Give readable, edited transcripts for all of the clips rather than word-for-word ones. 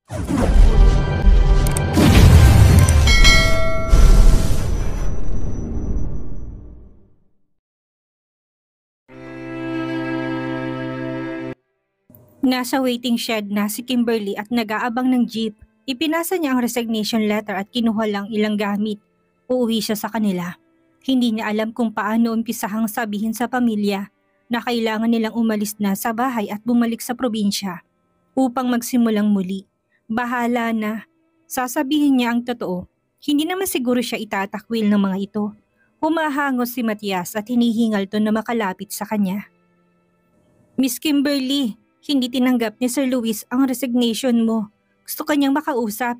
Nasa waiting shed na si Kimberly at nag-aabang ng jeep. Ipinasa niya ang resignation letter at kinuha lang ilang gamit. Uuwi siya sa kanila. Hindi niya alam kung paano umpisahang sabihin sa pamilya na kailangan nilang umalis na sa bahay at bumalik sa probinsya upang magsimulang muli. Bahala na. Sasabihin niya ang totoo. Hindi naman siguro siya itatakwil ng mga ito. Humahangos si Matias at hinihingal to na makalapit sa kanya. Miss Kimberly, hindi tinanggap ni Sir Luis ang resignation mo. Gusto kanyang makausap.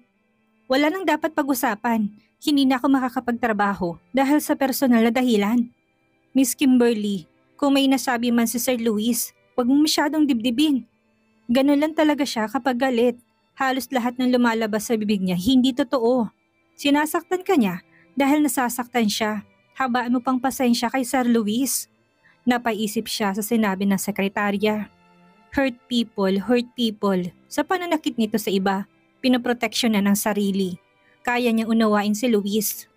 Wala nang dapat pag-usapan. Hindi na ako makakapagtrabaho dahil sa personal na dahilan. Miss Kimberly, kung may nasabi man si Sir Luis, huwag mong masyadong dibdibin. Ganun lang talaga siya kapag galit. Halos lahat ng lumalabas sa bibig niya hindi totoo. Sinasaktan ka niya dahil nasasaktan siya. Habaan mo pang pasensya kay Sir Luis. Napaisip siya sa sinabi ng sekretarya. Hurt people. Sa pananakit nito sa iba, pinoproteksyon na ng sarili. Kaya niyang unawain si Luis.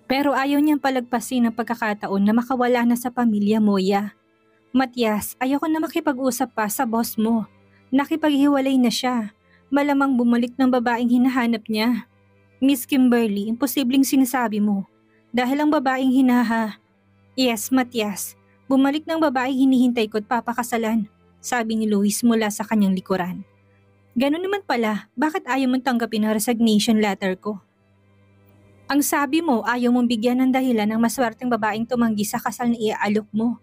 Pero ayaw niyang palagpasin ang pagkakataon na makawala na sa pamilya Moya. Matias, ayoko na makipag-usap pa sa boss mo. Nakipaghiwalay na siya. Malamang bumalik ng babaeng hinahanap niya. Miss Kimberly, imposibleng sinasabi mo. Dahil ang babaeng Yes, Matias. Bumalik ng babaeng hinihintay ko at papakasalan. Sabi ni Luis mula sa kanyang likuran. Ganun naman pala, bakit ayaw mong tanggapin ang resignation letter ko? Ang sabi mo, ayaw mong bigyan ng dahilan ng maswerteng babaeng tumanggi sa kasal na iaalok mo.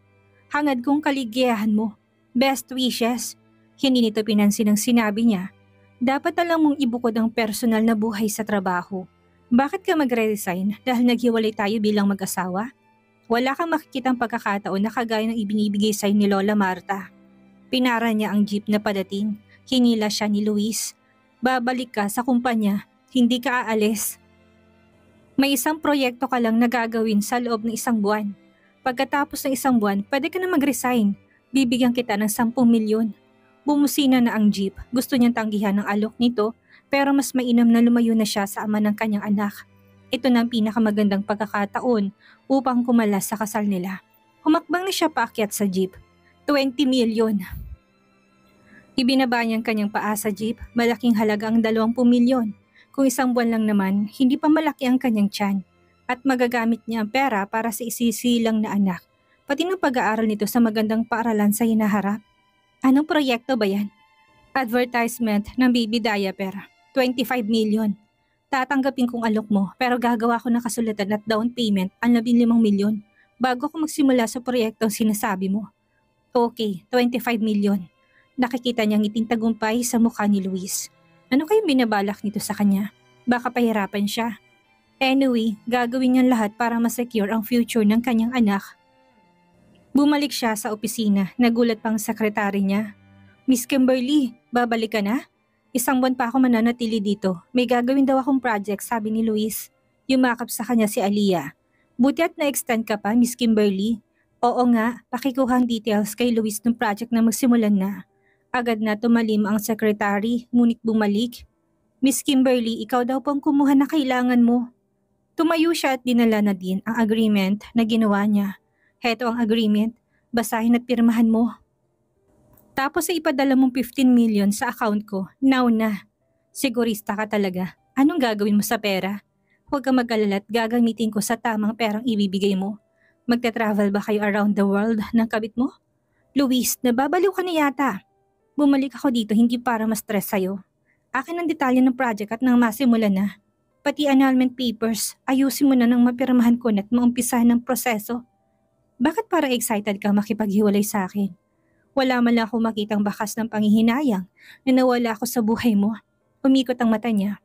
Hangad kong kaligayahan mo. Best wishes. Hindi nito pinansin ang sinabi niya. Dapat alam mong ibukod ang personal na buhay sa trabaho. Bakit ka magre-resign dahil naghiwalay tayo bilang mag-asawa? Wala kang makikitang pagkakataon na kagaya ng ibinibigay sa'yo ni Lola Marta. Pinara niya ang jeep na padating. Hinila siya ni Luis. Babalik ka sa kumpanya, hindi ka aalis. May isang proyekto ka lang na gagawin sa loob ng 1 buwan. Pagkatapos ng 1 buwan, pwede ka na mag-resign. Bibigyan kita ng 10 milyon. Bumusina na ang jeep. Gusto niyang tanggihan ang alok nito, pero mas mainam na lumayo na siya sa ama ng kanyang anak. Ito na ang pinakamagandang pagkakataon upang kumalas sa kasal nila. Humakbang na siya paakyat sa jeep. 20 milyon. Ibinaba niya ang kanyang paa sa jeep, malaking halaga ang 20 milyon. Kung 1 buwan lang naman, hindi pa malaki ang kanyang tiyan. At magagamit niya ang pera para sa isisilang na anak, pati ng pag-aaral nito sa magandang paaralan sa hinaharap. Anong proyekto ba yan? Advertisement ng baby diaper, 25 milyon. Tatanggapin kong alok mo pero gagawa ko ng kasulatan at down payment ang 15 milyon bago ko magsimula sa proyektong sinasabi mo. Okay, 25 milyon. Nakikita niyang ngiting tagumpay sa mukha ni Luis. Ano kayong binabalak nito sa kanya? Baka pahirapan siya. Anyway, gagawin niyang lahat para masecure ang future ng kanyang anak. Bumalik siya sa opisina, nagulat pang sekretary niya. Miss Kimberly, babalik ka na? 1 buwan pa ako mananatili dito. May gagawin daw akong project, sabi ni Luis. Yumakap sa kanya si Aliyah. Buti at na-extend ka pa, Miss Kimberly. Oo nga, pakikuha ang details kay Luis ng project na magsimulan na. Agad na tumalim ang secretary, ngunit bumalik. Miss Kimberly, ikaw daw pang kumuha na kailangan mo. Tumayo siya at dinala na din ang agreement na ginawa niya. Heto ang agreement, basahin at pirmahan mo. Tapos ay ipadala mong 15 million sa account ko, now na. Sigurista ka talaga, anong gagawin mo sa pera? Huwag kang mag-alala at gagamitin ko sa tamang perang ibibigay mo. Magta-travel ba kayo around the world ng kabit mo? Luis, nababaliw ka na yata. Bumalik ako dito hindi para ma-stress sa'yo. Akin ang detalye ng project at nang masimula na. Pati annulment papers, ayusin mo na nang mapirmahan ko na at maumpisahan ng proseso. Bakit para excited ka makipaghiwalay sa akin? Wala man lang ako makitang bakas ng panghihinayang na nawala ako sa buhay mo. Umikot ang mata niya.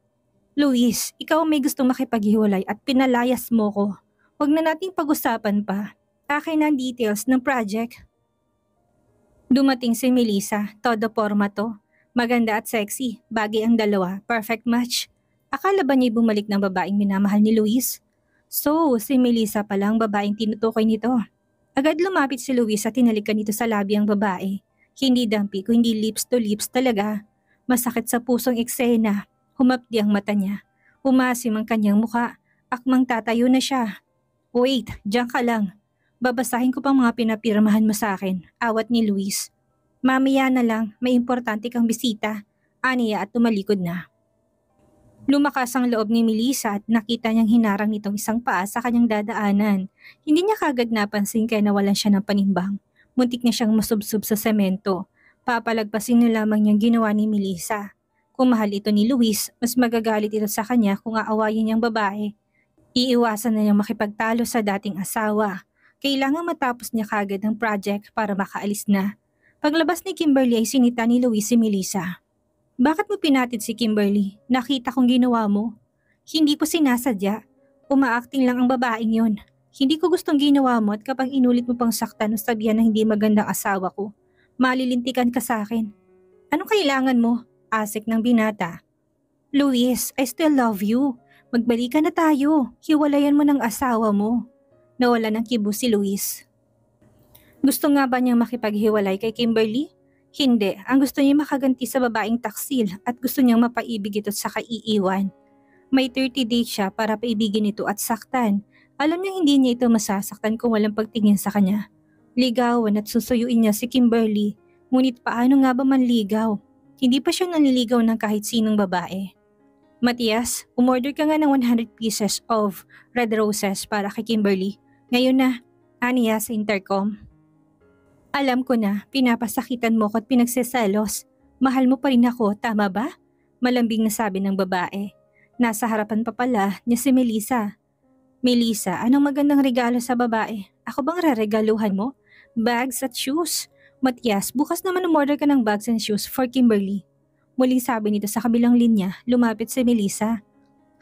Luis, ikaw may gustong makipaghiwalay at pinalayas mo ko. Huwag na nating pag-usapan pa. Akin ang details ng project. Dumating si Melissa, todo forma to. Maganda at sexy, bagay ang dalawa, perfect match. Akala ba niya bumalik ng babaeng minamahal ni Luis? So, si Melissa pala ang babaeng tinutukoy nito. Agad lumapit si Luis at tinalikan nito sa labi ang babae. Hindi dampi kundi lips to lips talaga. Masakit sa pusong eksena. Humapdi ang mata niya. Umasim ang kanyang muka. Akmang tatayo na siya. Wait, diyan ka lang. Babasahin ko pang mga pinapirmahan mo sa akin. Awat ni Luis. Mamaya na lang, may importante kang bisita. Aniya at tumalikod na. Lumakas ang loob ni Melissa at nakita niyang hinarang nitong isang paa sa kanyang dadaanan. Hindi niya kagad napansin kaya nawalan siya ng panimbang. Muntik na siyang masubsob sa semento. Papalagpasin na lamang niyang ginawa ni Melissa. Kung mahal ito ni Luis, mas magagalit ito sa kanya kung aawayin niyang babae. Iiwasan na niyang makipagtalo sa dating asawa. Kailangan matapos niya kagad ang project para makaalis na. Paglabas ni Kimberly ay sinita ni Luis si Melissa. Bakit mo pinatid si Kimberly? Nakita kong ginawa mo. Hindi ko sinasadya. Umaacting lang ang babaeng yon. Hindi ko gustong ginawa mo at kapag inulit mo pang saktan o sabihan na hindi magandang asawa ko, malilintikan ka sa akin. Anong kailangan mo? Asik ng binata. Luis, I still love you. Magbalikan na tayo. Hiwalayan mo ng asawa mo. Nawala ng kibo si Luis. Gusto nga ba niyang makipaghiwalay kay Kimberly? Hindi, ang gusto niya makaganti sa babaeng taksil at gusto niyang mapaibig ito sa kaiiwan. May 30 days siya para paibigin ito at saktan. Alam niya hindi niya ito masasaktan kung walang pagtingin sa kanya. Ligawan at susuyuin niya si Kimberly. Ngunit paano nga ba manligaw? Hindi pa siya nanliligaw ng kahit sinong babae. Matias, umorder ka nga ng 100 pieces of red roses para kay Kimberly. Ngayon na, aniya sa intercom. Alam ko na, pinapasakitan mo ko at pinagseselos. Mahal mo pa rin ako, tama ba? Malambing na sabi ng babae. Nasa harapan pa pala niya si Melissa. Melissa, anong magandang regalo sa babae? Ako bang reregaluhan mo? Bags at shoes. Matias, bukas naman umorder ka ng bags and shoes for Kimberly. Muling sabi nito sa kabilang linya, lumapit si Melissa.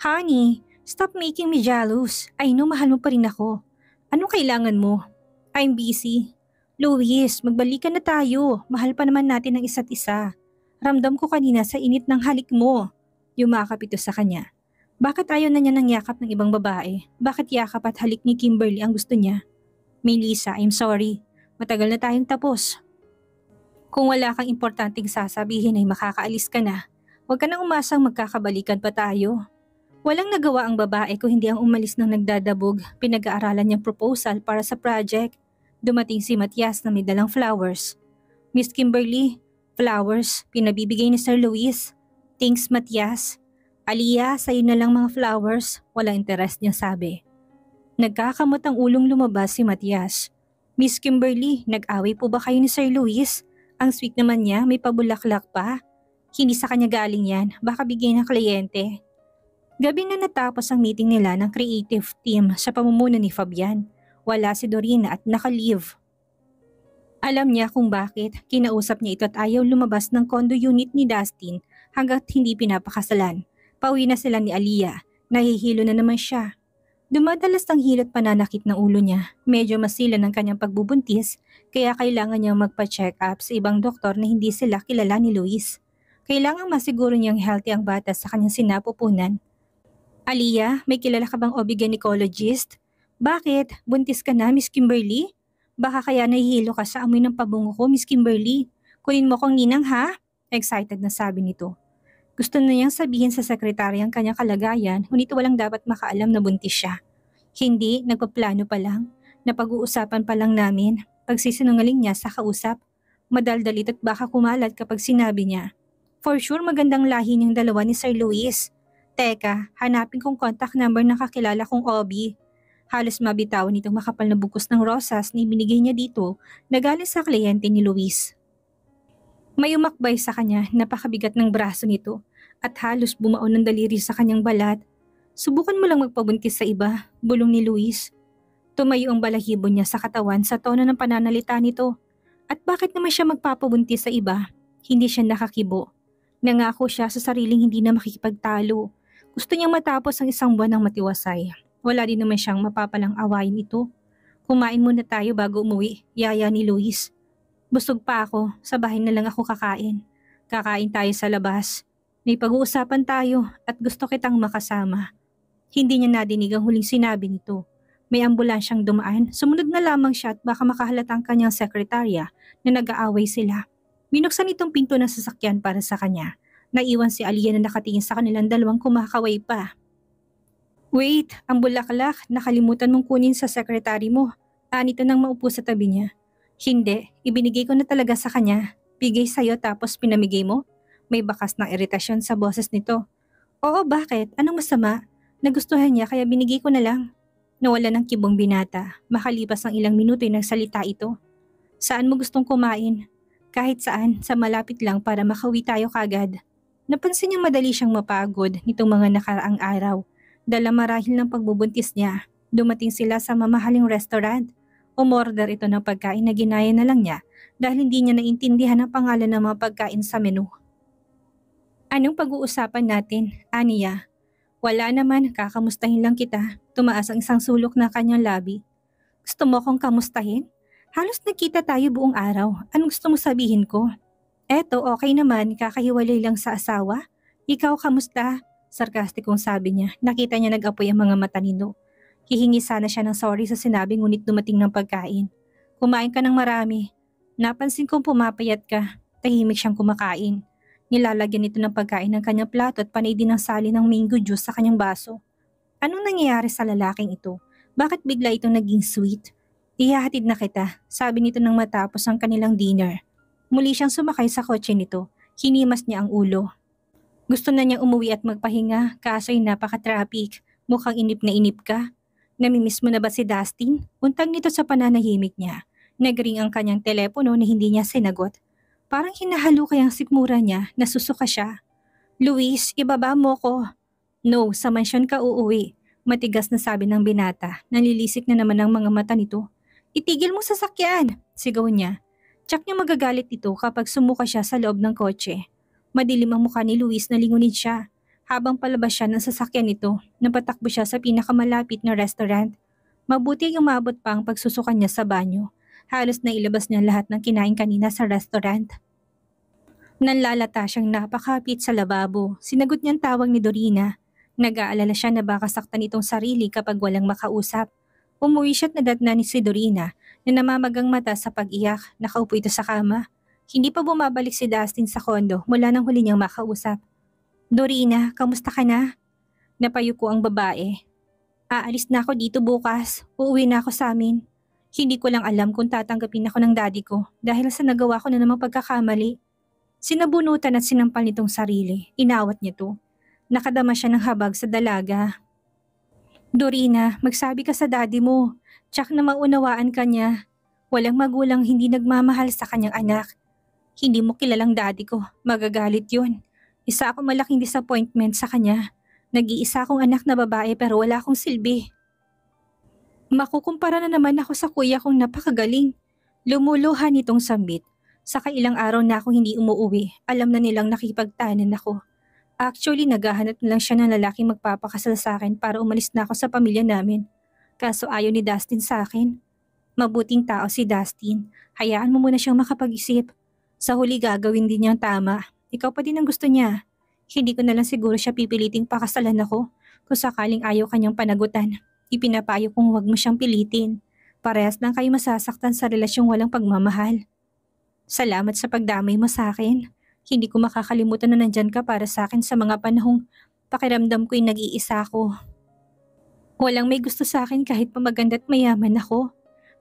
Honey, stop making me jealous. I know mahal mo pa rin ako. Anong kailangan mo? I'm busy. Luis, magbalikan na tayo. Mahal pa naman natin ang isa't isa. Ramdam ko kanina sa init ng halik mo. Yumakap ito sa kanya. Bakit ayaw na niya ng yakap ng ibang babae? Bakit yakap at halik ni Kimberly ang gusto niya? Melissa, I'm sorry. Matagal na tayong tapos. Kung wala kang importanteng sasabihin ay makakaalis ka na. Huwag ka nang umasang magkakabalikan pa tayo. Walang nagawa ang babae kung hindi ang umalis ng nagdadabog. Pinag-aaralan niyang proposal para sa project. Dumating si Matias na may dalang flowers. Miss Kimberly, flowers, pinabibigay ni Sir Luis. Thanks Matias. Aliyah, sa'yo na lang mga flowers. Walang interes niyang sabi. Nagkakamot ang ulong lumabas si Matias. Miss Kimberly, nag-away po ba kayo ni Sir Luis? Ang sweet naman niya, may pabulaklak pa. Hindi sa kanya galing yan, baka bigay ng kliyente. Gabi na natapos ang meeting nila ng creative team sa pamumuno ni Fabian. Wala si Dorina at naka-leave. Alam niya kung bakit, kinausap niya ito at ayaw lumabas ng condo unit ni Dustin hanggat hindi pinapakasalan. Pauwi na sila ni Aliyah, nahihilo na naman siya. Dumadalas ang hilot pananakit ng ulo niya, medyo masila ng kanyang pagbubuntis kaya kailangan niyang magpa-check up sa ibang doktor na hindi sila kilala ni Luis. Kailangan masiguro niyang healthy ang bata sa kanyang sinapupunan. Aliyah, may kilala ka bang OB-gynecologist? Bakit? Buntis ka na, Miss Kimberly? Baka kaya nahihilo ka sa amoy ng pabungo ko, Miss Kimberly. Kunin mo kong ninang ha? Excited na sabi nito. Gusto na niyang sabihin sa sekretary ang kanyang kalagayan, ngunit walang dapat makaalam na buntis siya. Hindi, nagpaplano pa lang. Napag-uusapan pa lang namin. Pagsisinungaling niya sa kausap. Madaldalit at baka kumalat kapag sinabi niya. For sure magandang lahi niyang dalawa ni Sir Luis. Teka, hanapin kong contact number ng kakilala kong OB. Halos mabitawan itong makapal na bukos ng rosas na ibinigay niya dito na galing sa kliyente ni Luis. May umakbay sa kanya, napakabigat ng braso nito at halos bumaon ng daliri sa kanyang balat. Subukan mo lang magpabuntis sa iba, bulong ni Luis. Tumayo ang balahibo niya sa katawan sa tono ng pananalita nito. At bakit naman siya magpapabuntis sa iba? Hindi siya nakakibo. Nangako siya sa sariling hindi na makikipagtalo. Gusto niyang matapos ang isang buwan ng matiwasay. Wala din naman siyang mapapalang awayin ito. Kumain muna tayo bago umuwi, yaya ni Luis. Busog pa ako, sa bahay na lang ako kakain. Kakain tayo sa labas. May pag-uusapan tayo at gusto kitang makasama. Hindi niya nadinig ang huling sinabi nito. May ambulansyang dumaan, sumunod na lamang siya at baka makahalata ang kanyang sekretarya na nag-aaway sila. Binuksan itong pinto ng sasakyan para sa kanya. Naiwan si Aliyah na nakatingin sa kanilang dalawang kumakaway pa. Wait, ang bulaklak, nakalimutan mong kunin sa sekretary mo. Anito nang maupo sa tabi niya. Hindi, ibinigay ko na talaga sa kanya. Bigay sa'yo tapos pinamigay mo? May bakas ng iritasyon sa boses nito. Oo, bakit? Anong masama? Nagustuhan niya kaya binigay ko na lang. Nawala ng kibong binata. Makalipas ang ilang minuto ay nagsalita ito. Saan mo gustong kumain? Kahit saan, sa malapit lang para makauwi tayo kagad. Napansin niyang madali siyang mapagod nitong mga nakaraang araw. Dala marahil ng pagbubuntis niya, dumating sila sa mamahaling restaurant. Umorder ito ng pagkain na ginaya na lang niya dahil hindi niya naintindihan ang pangalan ng mga pagkain sa menu. Anong pag-uusapan natin, Aniya? Wala naman, kakamustahin lang kita. Tumaas ang isang sulok na kanyang labi. Gusto mo akong kamustahin? Halos nagkita tayo buong araw. Anong gusto mo sabihin ko? Eto, okay naman, kakahiwalay lang sa asawa. Ikaw, kamusta? Sarkastikong sabi niya. Nakita niya nag-apoy ang mga mata nito. Hihingi sana siya ng sorry sa sinabi ngunit dumating ng pagkain. Kumain ka ng marami. Napansin kong pumapayat ka. Tahimik siyang kumakain. Nilalagyan nito ng pagkain ng kanyang plato at panay din ng sali ng mango juice sa kanyang baso. Anong nangyayari sa lalaking ito? Bakit bigla itong naging sweet? Ihahatid na kita, sabi nito nang matapos ang kanilang dinner. Muli siyang sumakay sa kotse nito. Hinimas niya ang ulo. Gusto na niyang umuwi at magpahinga, kaso'y napaka-traffic. Mukhang inip na inip ka. Namimiss mo na ba si Dustin? Untag nito sa pananahimik niya. Nagring ang kanyang telepono na hindi niya sinagot. Parang hinahalo kayang sikmura niya, nasusuka siya. Luis, ibaba mo ko. No, sa mansyon ka uuwi. Matigas na sabi ng binata. Nalilisik na naman ang mga mata nito. Itigil mo sasakyan, sigaw niya. Tsak niya magagalit ito kapag sumuka siya sa loob ng kotse. Madilim ang mukha ni Luis na lingunin siya. Habang palabas siya ng sasakyan nito, napatakbo siya sa pinakamalapit na restaurant. Mabuti ay umabot pa ang pagsusukan niya sa banyo. Halos na ilabas niya lahat ng kinain kanina sa restaurant. Nanlalata siyang napakapit sa lababo. Sinagot niya ang tawag ni Dorina. Nag-aalala siya na baka saktan itong sarili kapag walang makausap. Umuwi siya't nadatnan ni si Dorina na namamagang mata sa pag-iyak. Nakaupo ito sa kama. Hindi pa bumabalik si Dustin sa kondo mula nang huli niyang makausap. Dorina, kamusta ka na? Napayuko ang babae. Aalis na ako dito bukas. Uuwi na ako sa amin. Hindi ko lang alam kung tatanggapin ako ng daddy ko dahil sa nagawa ko na namang pagkakamali. Sinabunutan at sinampal nitong sarili. Inawat niya to. Nakadama siya ng habag sa dalaga. Dorina, magsabi ka sa daddy mo. Tsak na maunawaan ka niya. Walang magulang hindi nagmamahal sa kanyang anak. Hindi mo kilalang daddy ko. Magagalit yun. Isa akong malaking disappointment sa kanya. Nag-iisa akong anak na babae pero wala akong silbi. Makukumpara na naman ako sa kuya kong napakagaling. Lumuluhan nitong sambit. Saka ilang araw na ako hindi umuuwi. Alam na nilang nakipagtanan ako. Actually, naghahanap na lang siya ng lalaking magpapakasal sa akin para umalis na ako sa pamilya namin. Kaso ayaw ni Dustin sa akin. Mabuting tao si Dustin. Hayaan mo muna siyang makapag-isip. Sa huli gagawin din niyang tama. Ikaw pa din ang gusto niya. Hindi ko na lang siguro siya pipiliting pakasalan ako kung sakaling ayaw kanyang panagutan. Ipinapayo kong huwag mo siyang pilitin. Parehas lang kayo masasaktan sa relasyong walang pagmamahal. Salamat sa pagdamay mo sa akin. Hindi ko makakalimutan na nandyan ka para sa akin sa mga panahong pakiramdam ko'y nag-iisa ako. Walang may gusto sa akin kahit pa maganda at mayaman ako.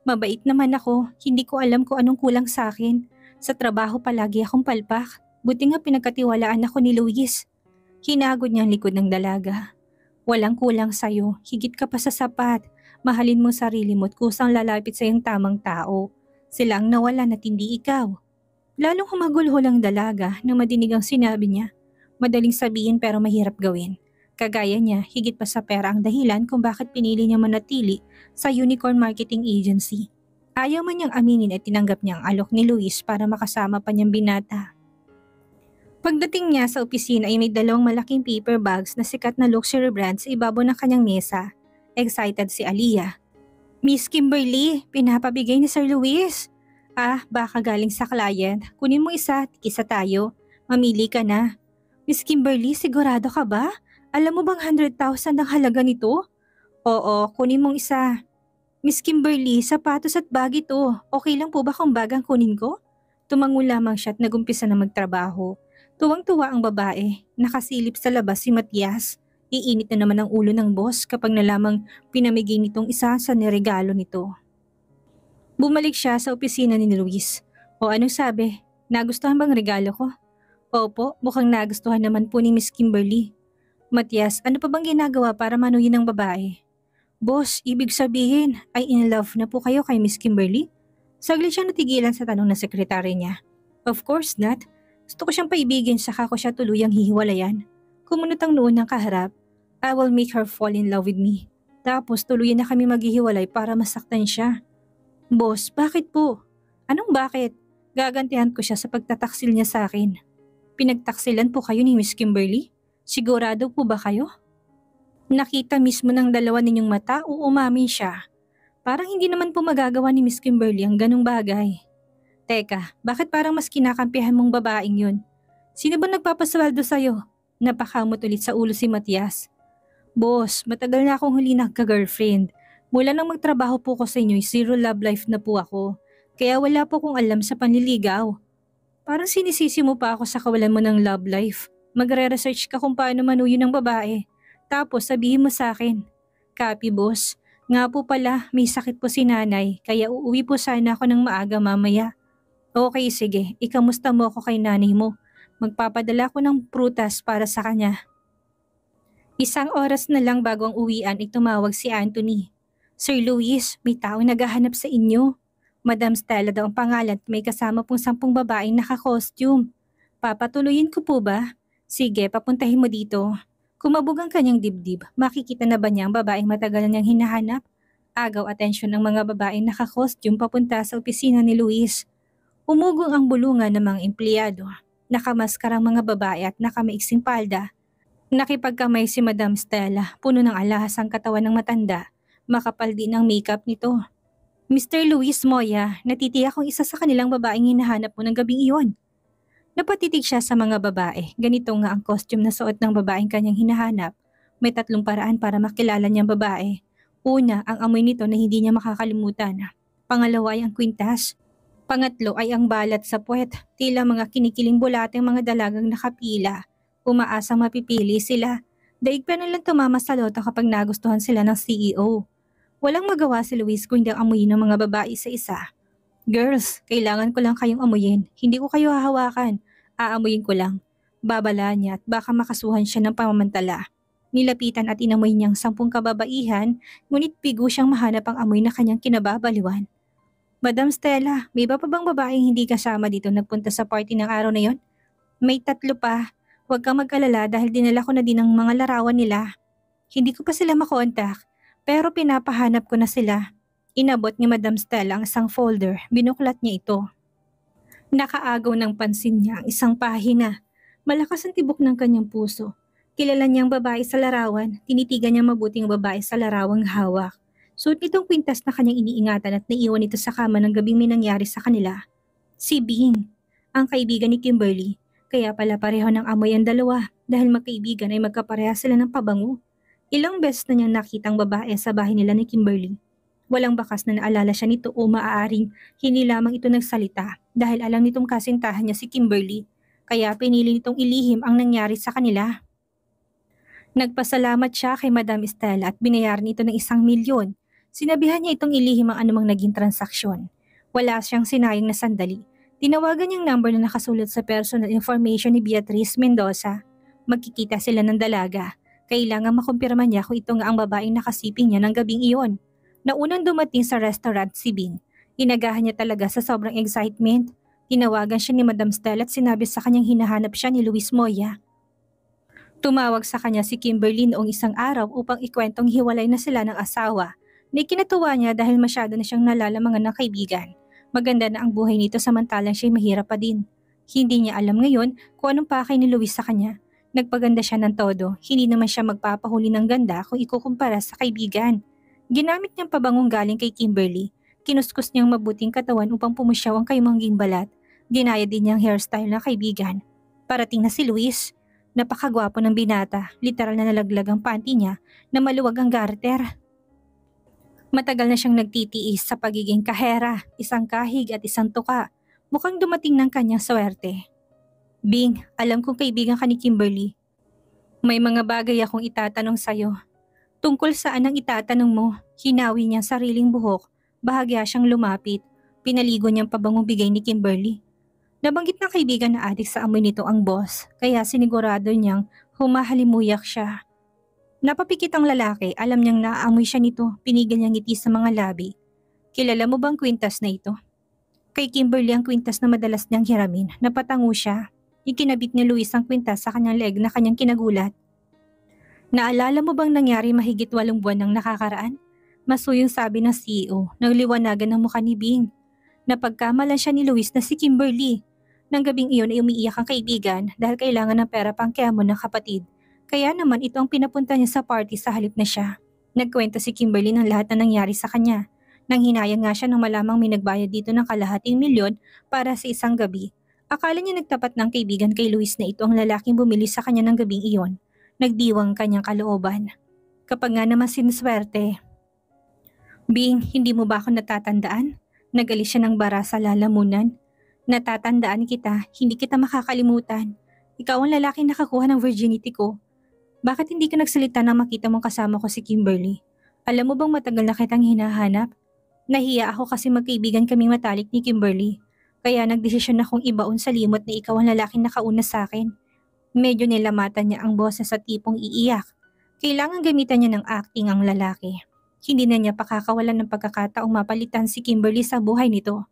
Mabait naman ako, hindi ko alam kung anong kulang sa akin. Sa trabaho palagi akong palpak. Buti nga pinagkatiwalaan ako ni Luis. Hinagod niya ang likod ng dalaga. Walang kulang sa'yo, higit ka pa sa sapat. Mahalin mo sarili mo at kusang lalapit sa iyong tamang tao. Sila ang nawalan at hindi ikaw. Lalong humagulhol ang dalaga nang madinig ang sinabi niya. Madaling sabihin pero mahirap gawin. Kagaya niya, higit pa sa pera ang dahilan kung bakit pinili niya manatili sa Unicorn Marketing Agency. Ayaw man niyang aminin at tinanggap niya ang alok ni Luis para makasama pa niyang binata. Pagdating niya sa opisina ay may dalawang malaking paper bags na sikat na luxury brand sa ibabaw ng kanyang mesa. Excited si Aliyah. Miss Kimberly, pinapabigay ni Sir Luis. Baka galing sa client. Kunin mo isa, tikisa tayo. Mamili ka na. Miss Kimberly, sigurado ka ba? Alam mo bang 100,000 ang halaga nito? Oo, kunin mong isa. Miss Kimberly, sapatos at bag ito. Okay lang po ba kung bag ang kunin ko? Tumango lamang siya at nagumpisa na magtrabaho. Tuwang-tuwa ang babae, nakasilip sa labas si Matias. Iinit na naman ang ulo ng boss kapag nalamang pinamigay nitong isa sa niregalo nito. Bumalik siya sa opisina ni Luis. O anong sabi? Nagustuhan bang regalo ko? Opo, mukhang nagustuhan naman po ni Miss Kimberly. Matias, ano pa bang ginagawa para manuyin ng babae? Boss, ibig sabihin ay in love na po kayo kay Miss Kimberly? Saglit siya natigilan sa tanong ng sekretary niya. Of course not. Gusto ko siyang paibigin saka ko siya tuluyang hihiwalayan. Kumunot ang noon ng kaharap. I will make her fall in love with me. Tapos tuluyan na kami maghihiwalay para masaktan siya. Boss, bakit po? Anong bakit? Gagantihan ko siya sa pagtataksil niya sa akin. Pinagtaksilan po kayo ni Miss Kimberly? Sigurado po ba kayo? Nakita mismo ng dalawa ninyong mata o umamin siya? Parang hindi naman po magagawa ni Miss Kimberly ang ganong bagay. Teka, bakit parang mas kinakampihan mong babaeng yun? Sino ba nagpapasweldo sa'yo? Napakamot ulit sa ulo si Matias. Boss, matagal na akong huli nagka-girlfriend. Mula nang magtrabaho po ko sa inyo, zero love life na po ako. Kaya wala po kong alam sa panliligaw. Parang sinisisi mo pa ako sa kawalan mo ng love life. Magre-research ka kung paano manuyo ng babae. Tapos sabihin mo sa akin. Copy boss, nga po pala may sakit po si nanay kaya uuwi po sana ako ng maaga mamaya. Okay sige, ikamusta mo ako kay nanay mo. Magpapadala ko ng prutas para sa kanya. Isang oras na lang bago ang uwian ay tumawag si Anthony. Sir Luis, may tao naghahanap sa inyo. Madam Stella daw ang pangalan at may kasama pong 10 babaeng naka-costume. Papatuloyin ko po ba? Sige, papuntahin mo dito. Kung mabug ang kanyang dibdib, makikita na ba niya ang babaeng matagal na niyang hinahanap? Agaw atensyon ng mga babaeng naka-costume papunta sa opisina ni Luis. Umugong ang bulungan ng mga empleyado. Nakamaskarang mga babae at nakamaiksing palda. Nakipagkamay si Madam Stella, puno ng alahas ang katawan ng matanda. Makapal din ang makeup nito. Mr. Luis Moya, natitiyak kong isa sa kanilang babaeng hinahanap mo ng gabing iyon. Napatitig siya sa mga babae. Ganito nga ang costume na suot ng babaeng kanyang hinahanap. May 3 paraan para makilala niyang babae. Una, ang amoy nito na hindi niya makakalimutan. Pangalawa ay ang kwintas. Pangatlo ay ang balat sa puwet. Tila mga kinikiling bulateng mga dalagang nakapila. Umaasang mapipili sila. Daig pa nilang tumama sa loto kapag nagustuhan sila ng CEO. Walang magawa si Luis kung hindi ang amuyin ng mga babae sa isa. Girls, kailangan ko lang kayong amuyin. Hindi ko kayo hahawakan. Aamuyin ko lang. Babala niya at baka makasuhan siya ng pamamantala. Nilapitan at inamoy niyang 10 kababaihan, ngunit pigo siyang mahanap ang amoy na kanyang kinababaliwan. Madam Stella, may iba pa bang babaeng hindi kasama dito nagpunta sa party ng araw na yon? May 3 pa. Huwag kang mag-alala dahil dinala ko na din ang mga larawan nila. Hindi ko pa sila makontak, pero pinapahanap ko na sila. Inabot ni Madam Stella ang isang folder, binuklat niya ito. Nakaagaw ng pansin niya ang isang pahina. Malakas ang tibok ng kanyang puso. Kilala niyang babae sa larawan, tinitigan niyang mabuting babae sa larawang hawak. Suot nitong kwintas na kanyang iniingatan at naiwan ito sa kama ng gabing may nangyari sa kanila. Si Bing, ang kaibigan ni Kimberly. Kaya pala pareho ng amoy ang dalawa dahil magkaibigan ay magkapareha sila ng pabango. Ilang beses na niyang nakitang babae sa bahay nila ni Kimberly. Walang bakas na naalala siya nito o maaaring hindi lamang ito nagsalita dahil alam nitong kasintahan niya si Kimberly. Kaya pinili nitong ilihim ang nangyari sa kanila. Nagpasalamat siya kay Madam Estela at binayaran ito ng 1,000,000. Sinabihan niya itong ilihim ang anumang naging transaksyon. Wala siyang sinayang na sandali. Tinawagan niyang number na nakasulat sa personal information ni Beatrice Mendoza. Magkikita sila ng dalaga. Kailangan makumpirma niya kung ito nga ang babaeng nakasiping niya ng gabing iyon. Naunang dumating sa restaurant si Bing. Inagahan niya talaga sa sobrang excitement. Tinawagan siya ni Madam Stella at sinabi sa kanyang hinahanap siya ni Luis Moya. Tumawag sa kanya si Kimberly noong isang araw upang ikwentong hiwalay na sila ng asawa. Ikinatuwa niya dahil masyado na siyang nalalamangan ng kaibigan. Maganda na ang buhay nito samantalang siya'y mahirap pa din. Hindi niya alam ngayon kung anong pakay ni Luis sa kanya. Nagpaganda siya ng todo, hindi naman siya magpapahuli ng ganda kung ikukumpara sa kaibigan. Ginamit niyang pabangong galing kay Kimberly. Kinuskus niyang mabuting katawan upang pumusyaw ang kayumangging balat. Ginaya din niyang hairstyle ng kaibigan. Parating na si Luis. Napakagwapo ng binata, literal na nalaglag ang panty niya na maluwag ang garter. Matagal na siyang nagtitiis sa pagiging kahera, isang kahig at isang tuka. Mukhang dumating ng kanyang swerte. Bing, alam kong kaibigan ka ni Kimberly. May mga bagay akong itatanong sa'yo. Tungkol saan ang itatanong mo? Hinawi niyang sariling buhok. Bahagya siyang lumapit. Pinaligo niyang pabangong bigay ni Kimberly. Nabanggit ng kaibigan na adik sa amoy nito ang boss, kaya sinigurado niyang humahalimuyak siya. Napapikit ang lalaki, alam niyang naaamoy siya nito, pinigil niyang ngiti sa mga labi. Kilala mo bang kwintas na ito? Kay Kimberly ang kwintas na madalas niyang hiramin, napatango siya. Ikinabit ni Luis ang kwintas sa kanyang leeg na kanyang kinagulat. Naalala mo bang nangyari mahigit 8 buwan ng nakakaraan? Masuyong sabi ng CEO, nagliwanagan ng mukha ni Bing. Napagkamalan siya ni Luis na si Kimberly. Nang gabing iyon ay umiiyak ang kaibigan dahil kailangan ng pera pang kiyamo ng kapatid. Kaya naman ito ang pinapunta niya sa party sa halip na siya. Nagkwento si Kimberly ng lahat na nangyari sa kanya. Nang hinayang nga siya nang malamang may nagbayad dito ng kalahating milyon para sa isang gabi. Akala niya nagtapat ng kaibigan kay Luis na ito ang lalaking bumili sa kanya ng gabing iyon. Nagdiwang kanyang kalooban. Kapag nga naman siniswerte. Bing, hindi mo ba ako natatandaan? Nagalis siya ng bara sa lalamunan. Natatandaan kita, hindi kita makakalimutan. Ikaw ang lalaking nakakuha ng virginity ko. Bakit hindi ka nagsalita nang makita mong kasama ko si Kimberly? Alam mo bang matagal na kitang hinahanap? Nahiya ako kasi magkaibigan kaming matalik ni Kimberly. Kaya nagdesisyon akong ibaon sa limot na ikaw ang lalaking nakauna sa akin. Medyo nilamatan niya ang boses sa tipong iiyak. Kailangan gamitan niya ng acting ang lalaki. Hindi na niya pakakawalan ng pagkakataong mapalitan si Kimberly sa buhay nito.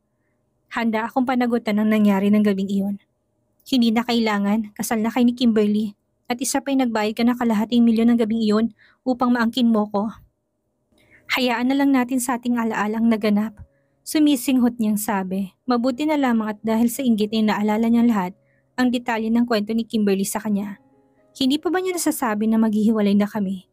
Handa akong panagutan ng nangyari ng gabing iyon. Hindi na kailangan, kasal na kay ni Kimberly. At isa pa'y nagbayad ka ng kalahating milyon ng gabing iyon upang maangkin mo ko. Hayaan na lang natin sa ating alaalang naganap. Sumisinghot niyang sabi. Mabuti na lamang at dahil sa inggit ay naalala niyang lahat ang detalye ng kwento ni Kimberly sa kanya. Hindi pa ba niya nasasabi na maghihiwalay na kami?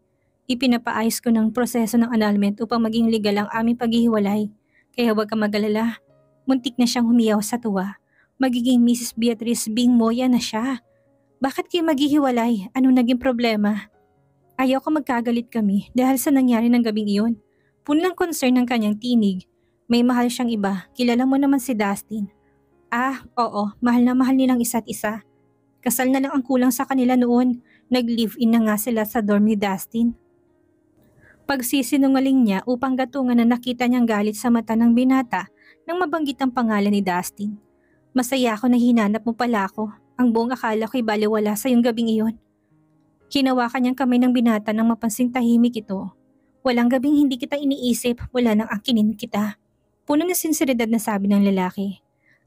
Ipinapaayos ko ng proseso ng annulment upang maging legal ang aming paghihiwalay. Kaya huwag ka mag-alala. Muntik na siyang humiyaw sa tuwa. Magiging Mrs. Beatrice Bing Moya na siya. Bakit kayo maghihiwalay? Anong naging problema? Ayaw ko magkagalit kami dahil sa nangyari ng gabing iyon. Puno ng concern ng kanyang tinig. May mahal siyang iba. Kilala mo naman si Dustin. Ah, oo. Mahal na mahal nilang isa't isa. Kasal na lang ang kulang sa kanila noon. Nag-live-in na nga sila sa dorm ni Dustin. Pagsisinungaling niya upang gatungan na nakita niyang galit sa mata ng binata nang mabanggit ang pangalan ni Dustin. Masaya ako na hinanap mo pala ako. Ang buong akala ko'y baliwala sa iyong gabing iyon. Hinawakan niyang kamay ng binata nang mapansing tahimik ito. Walang gabing hindi kita iniisip, wala nang angkinin kita. Puno na sinseridad na sabi ng lalaki.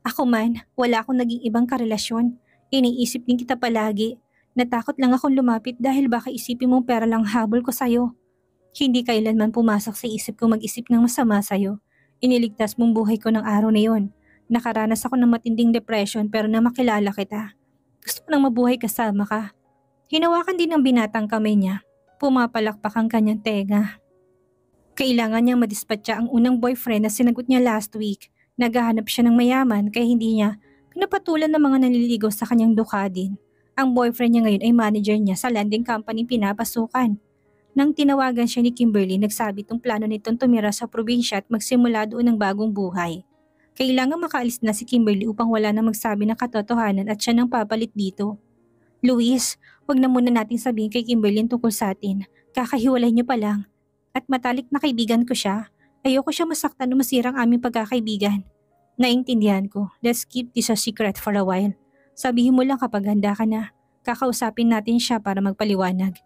Ako man, wala akong naging ibang karelasyon. Iniisip din kita palagi. Natakot lang akong lumapit dahil baka isipin mong pera lang habol ko sa'yo. Hindi kailanman pumasok sa isip ko mag-isip ng masama sa'yo. Iniligtas mong buhay ko ng araw na yon. Nakaranas ako ng matinding depression pero na makilala kita. Gusto ko nang mabuhay kasama ka. Hinawakan din ng binatang kamay niya. Pumapalakpak ang kanyang tenga. Kailangan niyang madispatcha ang unang boyfriend na sinagot niya last week. Naghahanap siya ng mayaman kaya hindi niya pinapatulan ng mga naliligaw sa kanyang dukadin. Ang boyfriend niya ngayon ay manager niya sa landing company pinapasukan. Nang tinawagan siya ni Kimberly, nagsabi itong plano nitong tumira sa probinsya at magsimula doon ng bagong buhay. Kailangan makaalis na si Kimberly upang wala na magsabi ng katotohanan at siya nang papalit dito. Luis, wag na muna nating sabihin kay Kimberly tungkol sa atin. Kakahiwalay niyo pa lang. At matalik na kaibigan ko siya. Ayoko siya masaktan o masirang aming pagkakaibigan. Naintindihan ko. Let's keep this a secret for a while. Sabihin mo lang kapag handa ka na. Kakausapin natin siya para magpaliwanag.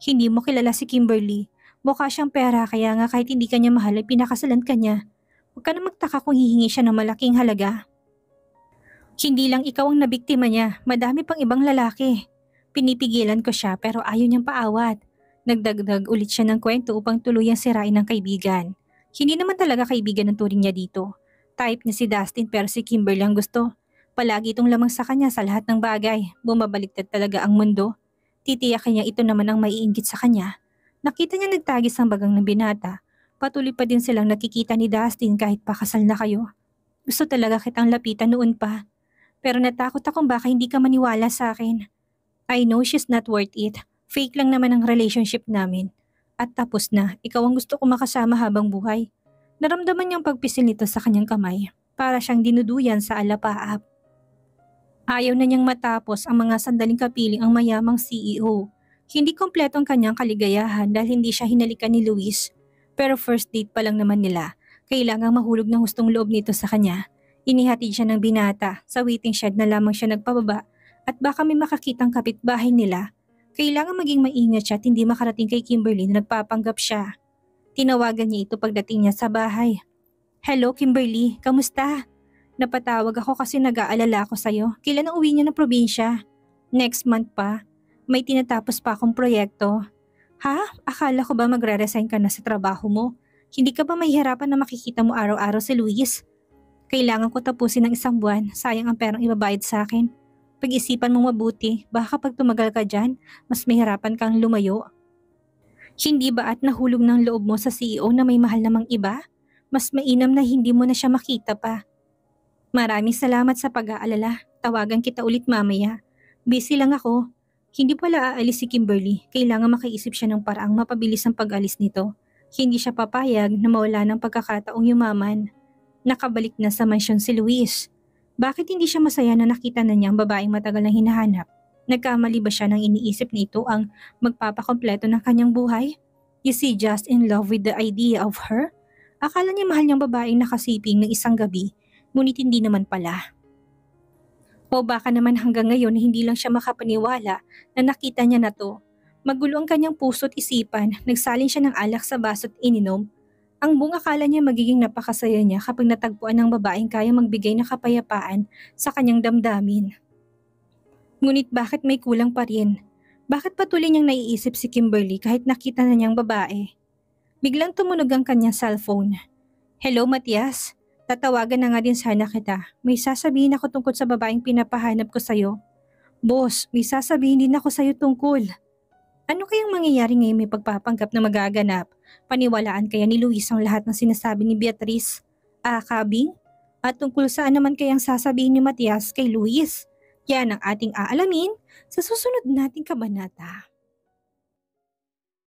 Hindi mo kilala si Kimberly. Mukha siyang pera kaya nga kahit hindi kanya mahal ay pinakasalan ka niya. Huwag ka na magtaka kung hihingi siya ng malaking halaga. Hindi lang ikaw ang nabiktima niya. Madami pang ibang lalaki. Pinipigilan ko siya pero ayaw niyang paawat. Nagdagdag ulit siya ng kwento upang tuluyang sirain ng kaibigan. Hindi naman talaga kaibigan ang turing niya dito. Type niya si Dustin pero si Kimberly ang gusto. Palagi itong lamang sa kanya sa lahat ng bagay. Bumabaliktad talaga ang mundo. Titiyakin niya ito naman ang maiinggit sa kanya. Nakita niya nagtagis ang bagang ng binata. Patuloy pa din silang nakikita ni Dustin kahit pakasal na kayo. Gusto talaga kitang lapitan noon pa. Pero natakot akong baka hindi ka maniwala sa akin. I know she's not worth it. Fake lang naman ang relationship namin. At tapos na, ikaw ang gusto ko makasama habang buhay. Naramdaman niyang pagpisil nito sa kanyang kamay. Para siyang dinuduyan sa alapaap. Ayaw na niyang matapos ang mga sandaling kapiling ang mayamang CEO. Hindi kompleto ang kanyang kaligayahan dahil hindi siya hinalikan ni Luis. Pero first date pa lang naman nila. Kailangang mahulog ng hustong loob nito sa kanya. Inihatid siya ng binata. Sa waiting shed na lamang siya nagpababa at baka may makakitang kapitbahay nila. Kailangan maging maingat siya at hindi makarating kay Kimberly na nagpapanggap siya. Tinawagan niya ito pagdating niya sa bahay. Hello Kimberly, kamusta? Napatawag ako kasi nag-aalala ako sa'yo. Kailan ang uwi niya ng probinsya? Next month pa. May tinatapos pa akong proyekto. Ha? Akala ko ba magre-resign ka na sa trabaho mo? Hindi ka ba mahihirapan na makikita mo araw-araw si Luis? Kailangan ko tapusin ng isang buwan. Sayang ang perang ibabayad sa akin. Pag-isipan mong mabuti. Baka kapag tumagal ka dyan, mas mahirapan kang lumayo. Hindi ba at nahulog ng loob mo sa CEO na may mahal namang iba? Mas mainam na hindi mo na siya makita pa. Maraming salamat sa pag-aalala. Tawagan kita ulit mamaya. Busy lang ako. Hindi pala aalis si Kimberly. Kailangan makaisip siya ng paraang mapabilis ang pag-alis nito. Hindi siya papayag na mawala ng pagkakataong yumaman. Nakabalik na sa mansyon si Luis. Bakit hindi siya masaya na nakita na niya ang babaeng matagal na hinahanap? Nagkamali ba siya nang iniisip nito ang magpapakompleto ng kanyang buhay? Is he just in love with the idea of her? Akala niya mahal niyang babaeng nakasiping ng isang gabi. Ngunit hindi naman pala. O baka naman hanggang ngayon hindi lang siya makapaniwala na nakita niya na to. Magulo ang kanyang puso't isipan, nagsalin siya ng alak sa baso't ininom. Ang buong akala niya magiging napakasaya niya kapag natagpuan ng babaeng kaya magbigay ng kapayapaan sa kanyang damdamin. Ngunit bakit may kulang pa rin? Bakit patuloy niyang naiisip si Kimberly kahit nakita na niyang babae? Biglang tumunog ang kanyang cellphone. Hello Matias? Tatawagan na nga din sana kita. May sasabihin ako tungkol sa babaeng pinapahanap ko sa'yo. Boss, may sasabihin din ako sa'yo tungkol. Ano kayang mangyayari ngayon may pagpapanggap na magaganap? Paniwalaan kaya ni Luis ang lahat ng sinasabi ni Beatrice? Kabing? At tungkol saan naman kayang sasabihin ni Matias kay Luis? Yan ang ating aalamin sa susunod nating kabanata.